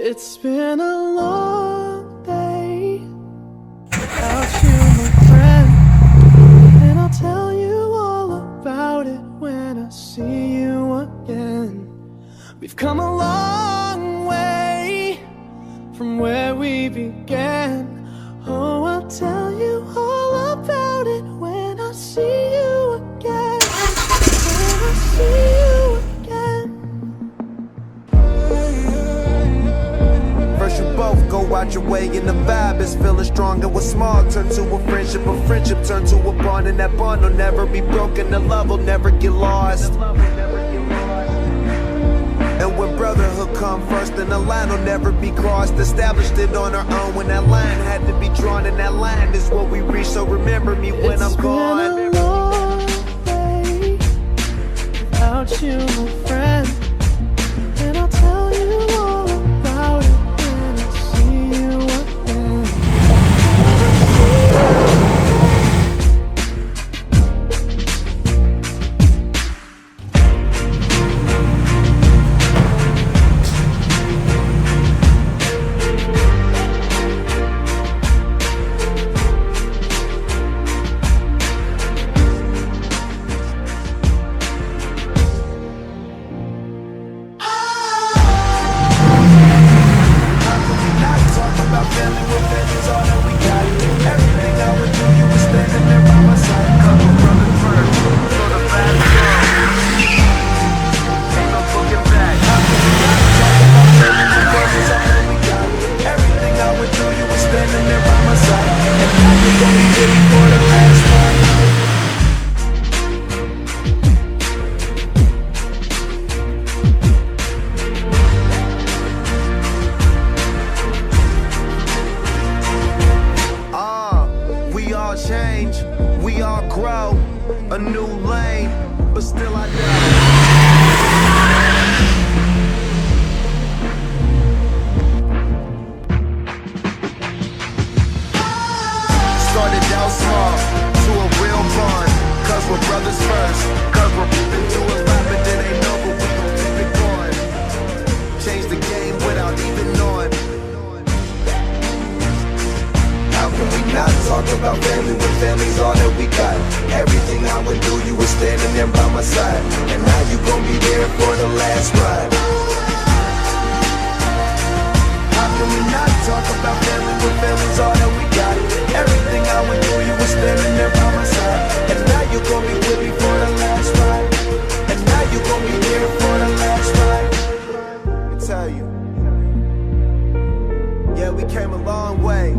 It's been a long day without you, my friend, and I'll tell you all about it when I see you again. We've come a long way from where we began. Oh, I'll tell you all about it when I see you again. When I see you again. First you both go out your way and the vibe is feeling strong. And what's small turn to a friendship turn to a bond. And that bond will never be broken, the love will never get lost. And when brotherhood come first, then the line will never be crossed. Established it on our own when that line had to be drawn. And that line is what we reach, so remember me when I'm gone. It's been a long way without you, my friend, and I'll tell you all about it when I see you again. Change, we all grow, a new lane, but still I know. Started out small, to a real bond, cause we're brothers first, cause we're peeping to a lot, but it ain't over, we gon' keep it going. Change the game without even knowing. How can we not talk about family when family's all that we got? Everything I would do, you were standing there by my side. And now you gon' be there for the last ride. How can we not talk about family when family's all that we got? Everything I would do, you were standing there by my side. And now you gon' be with me for the last ride. And now you gon' be there for the last ride. I tell you, yeah, we came a long way.